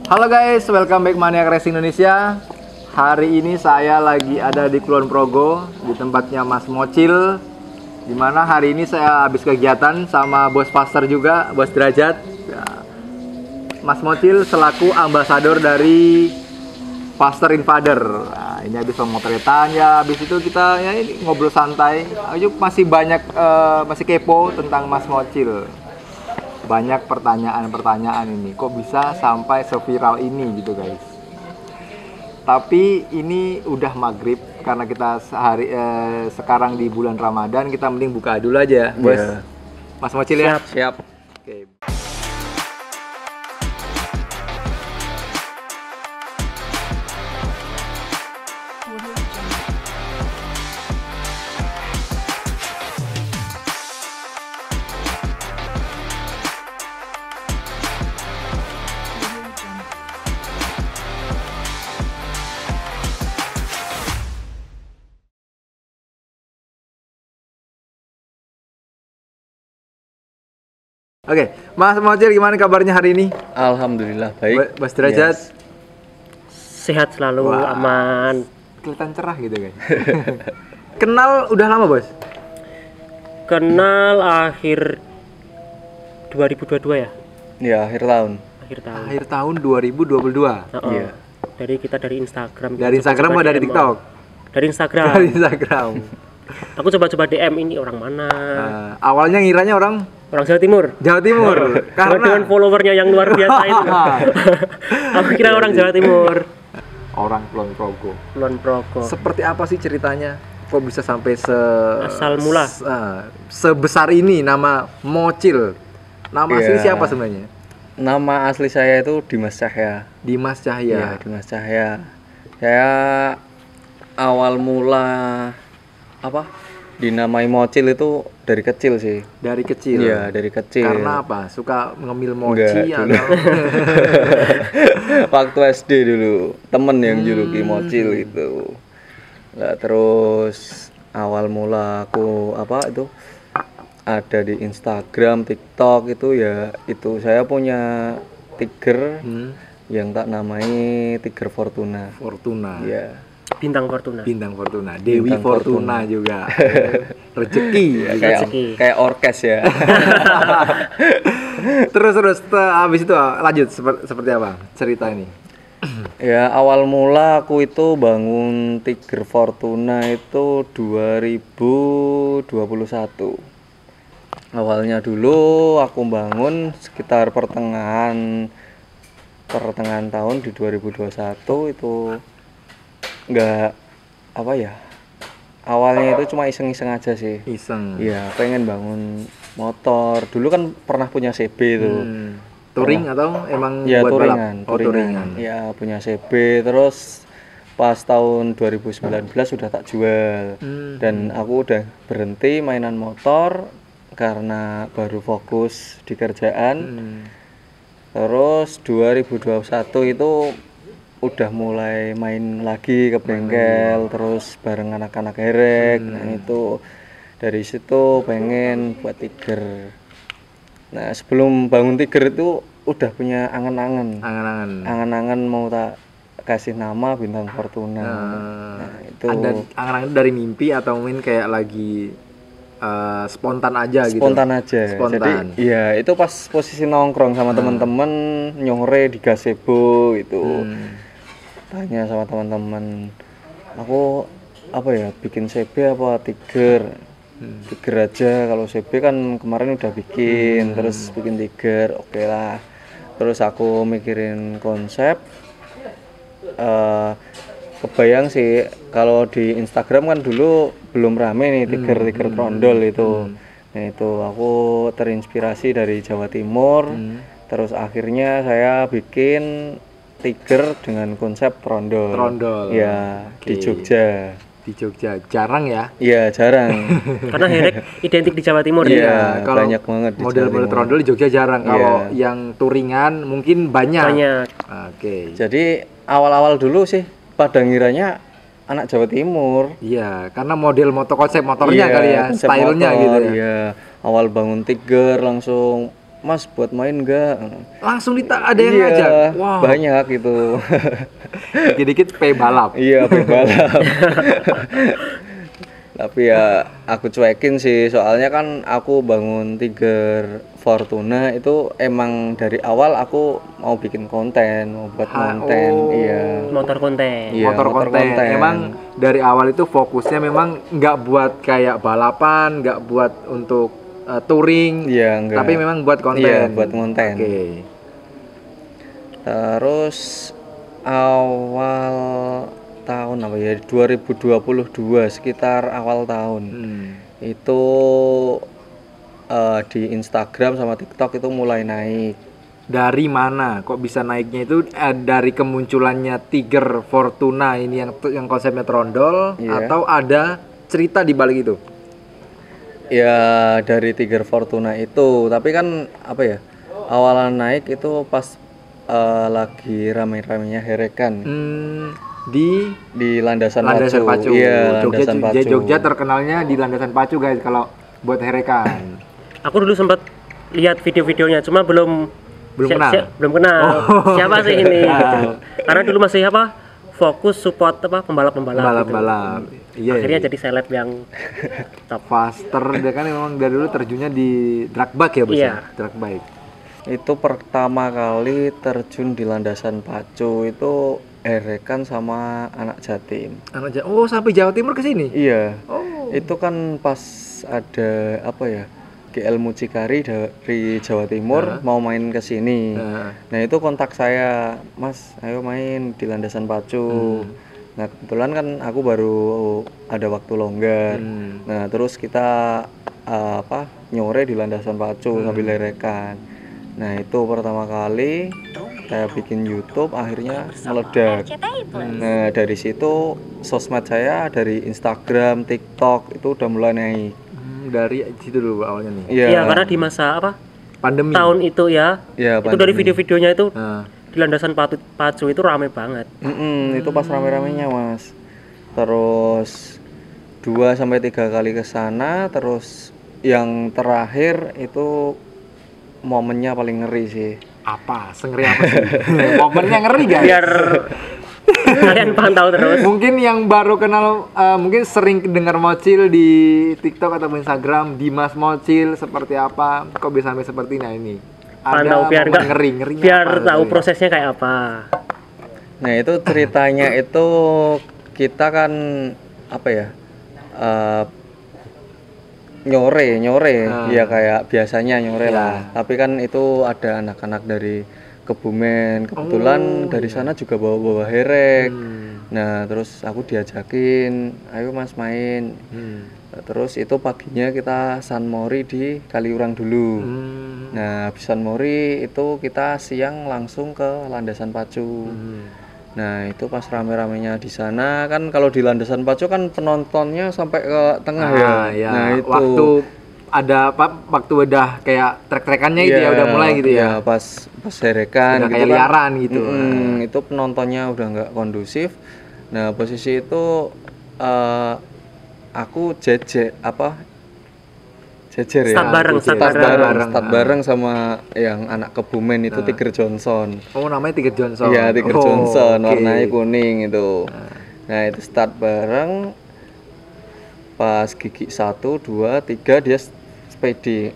Halo guys, welcome back Maniac Racing Indonesia. Hari ini saya lagi ada di Kulon Progo, di tempatnya Mas Mocil. Dimana hari ini saya habis kegiatan sama Bos Faster juga, Bos Derajat. Mas Mocil selaku ambasador dari Faster Invader. Nah, ini habis pemotretan ya, habis itu kita ya ini ngobrol santai. Ayo masih banyak masih kepo tentang Mas Mocil. Banyak pertanyaan-pertanyaan ini, kok bisa sampai seviral ini gitu guys. Tapi ini udah maghrib karena kita sekarang di bulan Ramadan, kita mending buka dulu aja, Bos. Yeah. Mas Mocil ya. Siap. Oke. Oke, Mas Mocil gimana kabarnya hari ini? Alhamdulillah baik. Bos Derajat? Yes. Sehat selalu. Wah, aman. Kelihatan cerah gitu kan. Kenal udah lama, Bos? Kenal akhir 2022 ya? Ya, akhir tahun. Akhir tahun 2022. Iya. Dari Instagram. Dari Instagram atau dari TikTok? Dari Instagram. Dari Instagram. Aku coba-coba DM, ini orang mana? Awalnya ngiranya orang Jawa Timur. Jawa Timur. Karena dengan followernya yang luar biasa itu. Aku kira orang Jawa Timur. Orang Kulon Progo. Kulon Progo. Seperti apa sih ceritanya? Kok bisa sampai asal mula sebesar ini nama Mocil? Nama asli siapa sebenarnya? Nama asli saya itu Dimas Cahya. Dimas Cahya. Ya, Dimas Cahya. Saya awal mula dinamai Mocil itu dari kecil sih. Dari kecil? Iya, dari kecil. Karena apa? Suka ngemil mochi atau? Waktu SD dulu, temen yang juluki Mocil itu. Nah, terus awal mula aku ada di Instagram, TikTok itu saya punya Tiger yang tak namai Tiger Fortuna. Fortuna. Iya. Bintang Fortuna. Dewi Fortuna juga. Rezeki. Kayak orkes ya. terus habis itu lanjut seperti apa cerita ini? Ya, awal mula aku itu bangun Tiger Fortuna itu 2021. Awalnya dulu aku bangun sekitar pertengahan tahun di 2021 itu awalnya itu cuma iseng-iseng aja sih. Iya, pengen bangun motor. Dulu kan pernah punya CB itu. Touring atau emang ya, buat touringan. Touringan. Ya, punya CB, terus pas tahun 2019 sudah tak jual. Dan aku udah berhenti mainan motor karena baru fokus di kerjaan. Terus 2021 itu udah mulai main lagi ke bengkel, terus bareng anak-anak herek. Nah, itu dari situ pengen buat Tiger. Nah, sebelum bangun Tiger itu udah punya angan-angan mau tak kasih nama Bintang Fortuna. Nah, itu ada angan-angan dari mimpi atau mungkin kayak lagi spontan aja gitu. Spontan. Jadi iya, itu pas posisi nongkrong sama teman-teman nyore di gazebo itu. Tanya sama teman-teman, aku bikin CB apa Tiger? Tiger aja, kalau CB kan kemarin udah bikin, terus bikin Tiger, oke lah. Terus aku mikirin konsep, kebayang sih kalau di Instagram kan dulu belum rame nih Tiger trondol itu. Nah, itu aku terinspirasi dari Jawa Timur, terus akhirnya saya bikin Tiger dengan konsep trondol. Ya, di Jogja. Di Jogja jarang ya? Iya, jarang. Karena herek identik di Jawa Timur. Iya, banyak banget di model-model trondol di Jogja jarang. Kalau yang touringan mungkin banyak. Oke. Jadi awal-awal dulu sih pada ngiranya anak Jawa Timur. Iya, karena model konsep motornya kali ya, stylenya gitu ya. Iya, awal bangun Tiger langsung Mas buat main enggak? Langsung ada yang Iya, ngajak. Wow. banyak itu. Dikit-dikit pay balap. Iya, balap. Tapi ya aku cuekin sih, soalnya kan aku bangun Tiger Fortuna itu emang dari awal aku mau bikin konten, mau buat konten, iya. Motor konten. Iya, motor konten. Emang dari awal itu fokusnya memang nggak buat kayak balapan, nggak buat untuk touring, Iya, enggak. tapi memang buat konten. Iya, buat konten. Oke. Terus awal tahun apa ya, 2022 sekitar awal tahun itu di Instagram sama TikTok itu mulai naik. Dari mana kok bisa naiknya itu dari kemunculannya Tiger Fortuna ini yang konsepnya trondol, Iya. atau ada cerita di balik itu? Ya dari Tiger Fortuna itu, tapi kan apa ya, awalan naik itu pas lagi ramai-ramainya Herekan Di landasan landasan pacu. Iya, Jogja, landasan pacu. Jogja terkenalnya di landasan pacu guys kalau buat herekan. Aku dulu sempat lihat video-videonya, cuma belum Kenal. belum kenal. Siapa sih ini gitu. Karena dulu masih fokus support pembalap-pembalap gitu. Balap-balap. Iya. Akhirnya jadi seleb yang top. Faster dia kan memang dari dulu terjunnya di drag bike ya, Bos. Iya. Drag bike. Itu pertama kali terjun di landasan pacu itu Herekan sama anak Jatim. Oh, sampai Jawa Timur ke sini. Iya. Oh. Itu kan pas ada apa ya, GL Mucikari dari Jawa Timur mau main ke sini. Nah itu kontak saya, Mas, ayo main di landasan pacu. Nah kebetulan kan aku baru ada waktu longgar. Nah terus kita nyore di landasan pacu sambil lerekan. Nah itu pertama kali saya bikin YouTube, akhirnya meledak. Nah dari situ sosmed saya dari Instagram, TikTok itu udah mulai naik. Dari situ dulu awalnya nih. Iya, karena di masa Pandemi. tahun itu ya. Iya, Itu dari video-videonya itu Nah, di landasan pacu itu rame banget. Itu pas rame-ramenya Mas. Terus 2-3 kali ke sana, terus yang terakhir itu momennya paling ngeri sih. apa? Sengeri apa sih? Momennya ngeri guys. Biar kalian pantau terus. Mungkin yang baru kenal, mungkin sering dengar Mocil di TikTok atau Instagram, Dimas Mocil seperti apa? Kok bisa sampai seperti ini? Pantau biar momen enggak ngerinya biar apa tahu sebenarnya? prosesnya kayak apa. Nah itu ceritanya itu kita kan apa ya, nyore ya kayak biasanya nyore lah, tapi kan itu ada anak-anak dari Kebumen, kebetulan dari sana juga bawa herek. Nah terus aku diajakin, ayo Mas main. Terus itu paginya kita San Mori di Kaliurang dulu. Nah habis San Mori itu kita siang langsung ke landasan pacu. Nah itu pas rame-ramenya di sana kan, kalau di landasan pacu kan penontonnya sampai ke tengah ya. Nah itu waktu ada waktu udah kayak trek-trekannya gitu ya, udah mulai gitu ya. Pas herekan Udah gitu kayak liaran gitu. Itu penontonnya udah nggak kondusif. Nah posisi itu aku jejer ya, start bareng sama yang anak Kebumen itu Tiger Johnson. Oh namanya Tiger Johnson. Iya Tiger Johnson, warnanya kuning itu. Nah itu start bareng, pas gigi 1, 2, 3 dia standing.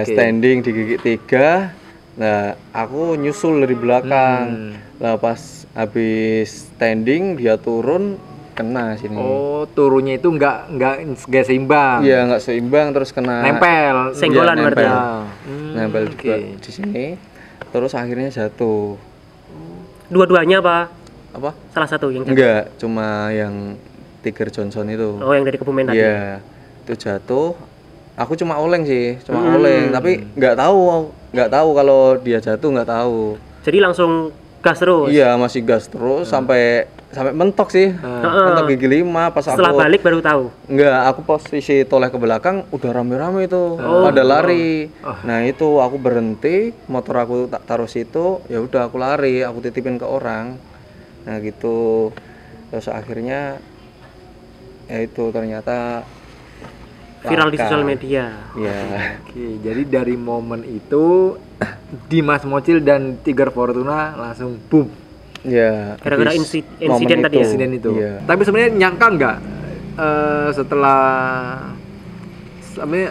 Standing di gigi 3. Nah aku nyusul dari belakang. Nah pas habis standing dia turun, kena sini. Oh, turunnya itu nggak seimbang. Iya, nggak seimbang, terus kena nempel. Senggolan berarti. Nempel di sini. Terus akhirnya jatuh. Dua-duanya apa? Salah satu yang jatuh? Enggak, cuma yang Tiger Johnson itu. Oh, yang dari Kebumen tadi. Iya. Itu jatuh. Aku cuma oleng sih, oleng, tapi nggak tahu kalau dia jatuh, nggak tahu. Jadi langsung gas terus. Iya, masih gas terus sampai mentok sih. Mentok gigi 5 pas setelah aku balik baru tahu. Enggak, aku posisi toleh ke belakang udah rame-rame itu. Pada lari. Nah, itu aku berhenti, motor aku tak taruh situ, ya udah aku lari, aku titipin ke orang. Nah, gitu. Terus akhirnya ya itu ternyata viral di sosial media. Iya. Oke, jadi dari momen itu Dimas Mocil dan Tiger Fortuna langsung boom. Iya. Gara-gara habis insiden momen tadi ya? Insiden itu. Iya. Tapi sebenarnya nyangka nggak setelah sebenarnya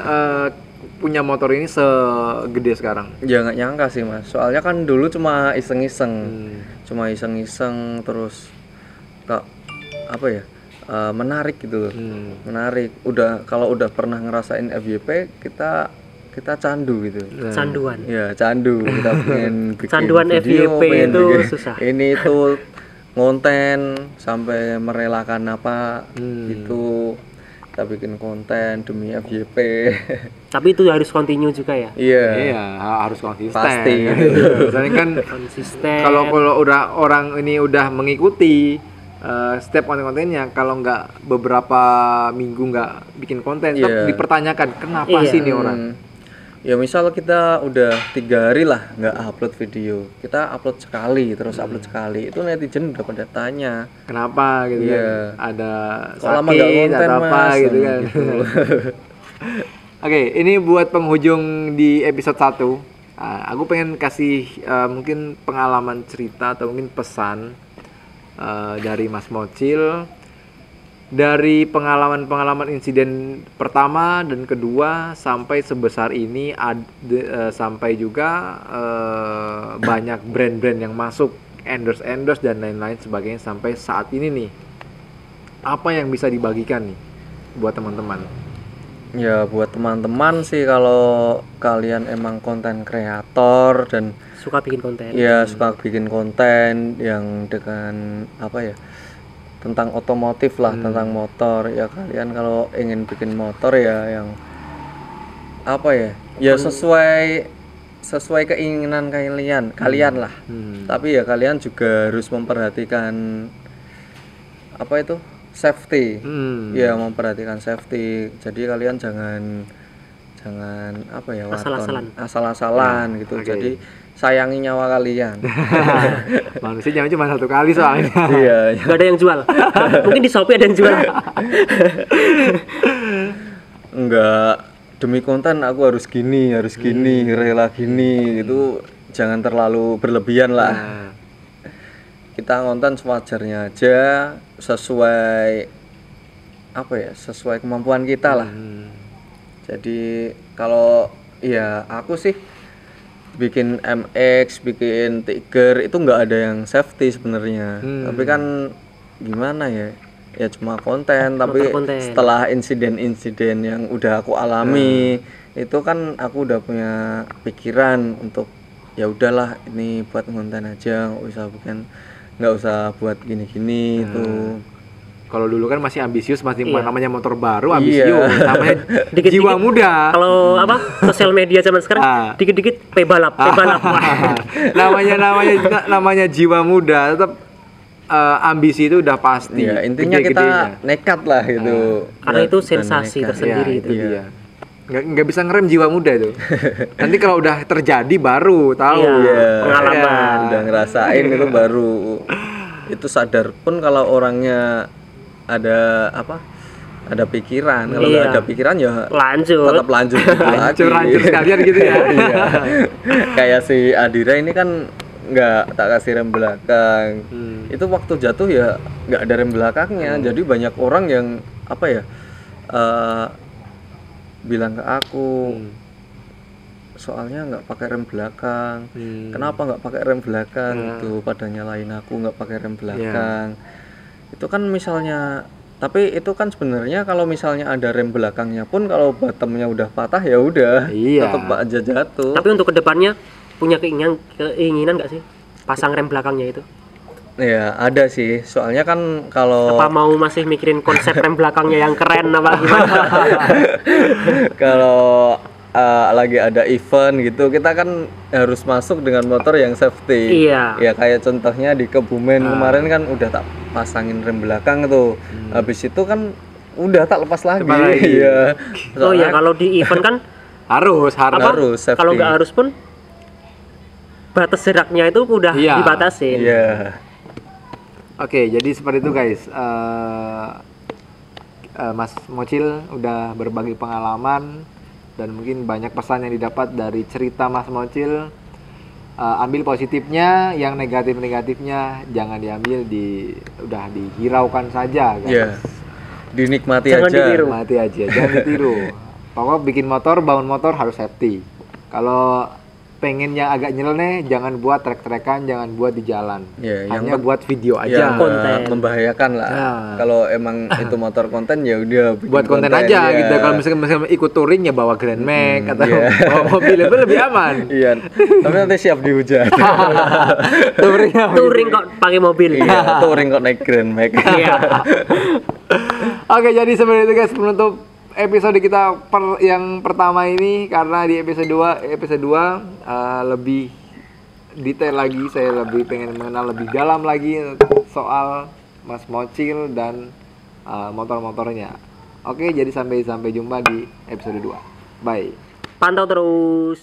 punya motor ini segede sekarang? Ya nggak nyangka sih mas, soalnya kan dulu cuma iseng-iseng, terus kak apa ya, menarik gitu loh, menarik. Kalau udah pernah ngerasain FYP kita candu gitu. Canduan. Ya candu, kita pengen bikin Canduan video, FYP pengen itu bikin susah. ini itu ngonten sampai merelakan apa gitu. Kita bikin konten demi FYP. Tapi itu harus continue juga ya. Iya. Iya, harus konsisten. Pasti. Misalnya kan Konsisten. kalau udah orang ini udah mengikuti setiap konten-kontennya, kalau nggak beberapa minggu nggak bikin konten, tetap dipertanyakan kenapa Iya. sih nih orang? Ya misal kita udah 3 hari lah nggak upload video, kita upload sekali terus upload sekali, itu netizen udah pada tanya Kenapa gitu Iya. kan? Ada kok lama nggak sakit konten atau apa mas gitu kan? Oke, ini buat penghujung di episode 1. Aku pengen kasih mungkin pengalaman cerita atau mungkin pesan dari Mas Mocil, dari pengalaman insiden pertama dan kedua sampai sebesar ini, sampai juga banyak brand-brand yang masuk, endorse dan lain-lain sebagainya sampai saat ini nih. Apa yang bisa dibagikan nih buat teman-teman? Ya buat teman-teman sih, kalau kalian emang konten kreator dan Suka bikin konten. ya suka bikin konten yang dengan apa ya, tentang otomotif lah, tentang motor, ya kalian kalau ingin bikin motor ya yang apa ya, ya sesuai keinginan kalian lah. Tapi ya kalian juga harus memperhatikan apa itu, safety. Ya memperhatikan safety. Jadi kalian jangan apa ya, asal-asalan gitu. Oke. Jadi sayangi nyawa kalian. Manusia jangan cuma satu kali soalnya. Iya. Gak ada yang jual. Mungkin di Shopee ada yang jual. Enggak, demi konten aku harus gini, rela gini, itu jangan terlalu berlebihan lah. Kita konten sewajarnya aja, sesuai apa ya, sesuai kemampuan kita lah. Jadi kalau ya aku sih bikin MX, bikin Tiger itu nggak ada yang safety sebenarnya. Tapi kan gimana ya? Ya cuma konten, tapi konten. Setelah insiden-insiden yang udah aku alami, itu kan aku udah punya pikiran untuk ya udahlah ini buat konten aja, nggak usah buat gini-gini itu. Kalau dulu kan masih ambisius, masih Iya. namanya motor baru ambisius, namanya Dikit-dikit. jiwa muda. Kalau apa sosial media zaman sekarang dikit-dikit pebalap. namanya jiwa muda, tetap ambisi itu udah pasti. Ya, intinya kita Gede-gedenya. nekat lah gitu. Karena itu Dan sensasi nekat. tersendiri Ya, itu. itu dia. Nggak bisa ngerem jiwa muda itu. Nanti kalau udah terjadi baru tahu. Iya, pengalaman. Udah ngerasain itu baru. Itu sadar pun kalau orangnya ada apa? Ada pikiran. Kalau nggak Iya. ada pikiran ya Lanjut. tetap lanjut gitu lagi. Hancur sekalian gitu ya. Iya. Kayak si Adira ini kan nggak tak kasih rem belakang. Itu waktu jatuh ya nggak ada rem belakangnya. Jadi banyak orang yang apa ya, bilang ke aku, soalnya nggak pakai rem belakang. Kenapa nggak pakai rem belakang? Itu pada nyalain aku nggak pakai rem belakang. Itu kan misalnya, tapi itu kan sebenarnya kalau misalnya ada rem belakangnya pun kalau bottomnya udah patah ya udah, Iya. tetap aja jatuh. Tapi untuk kedepannya punya keinginan nggak sih pasang rem belakangnya itu? Ya ada sih, soalnya kan kalau Apa mau masih mikirin konsep rem belakangnya yang keren apa gimana? kalau lagi ada event gitu kita kan harus masuk dengan motor yang safety. Iya. Ya kayak contohnya di Kebumen kemarin kan udah tak pasangin rem belakang tuh. Habis itu kan udah tak lepas lagi. Lepas lagi. Iya. Oh ya, kalau di event kan Harus. apa? Harus safety. Kalau nggak harus pun batas jaraknya itu udah Iya. dibatasin. Iya. Oke, jadi seperti itu guys. Mas Mocil udah berbagi pengalaman dan mungkin banyak pesan yang didapat dari cerita Mas Mocil. Ambil positifnya, yang negatifnya jangan diambil, udah dihiraukan saja kan. Iya. Dinikmati Jangan aja. ditiru. Mati aja, jangan ditiru. Pokoknya bikin motor, bangun motor harus safety. Kalau pengen yang agak nyeleneh, jangan buat trek-trekan, jangan buat di jalan. Ya, yang Hanya buat video Ya, aja. nggak Konten. membahayakan lah. Ya. Kalau emang itu motor konten ya udah bikin Buat konten aja ya. gitu. Kalau misalkan ikut touring ya bawa Grand Max atau iya. bawa mobil itu lebih aman. Iya. Tapi nanti siap dihujat. Touring kok pakai mobil. Iya, touring kok naik Grand Max. Iya. Oke, jadi sebenarnya itu guys penutup episode kita yang pertama ini, karena di episode 2 lebih detail lagi, saya lebih pengen mengenal lebih dalam lagi soal Mas Mocil dan motor-motornya. Oke, jadi sampai jumpa di episode 2. Bye. Pantau terus.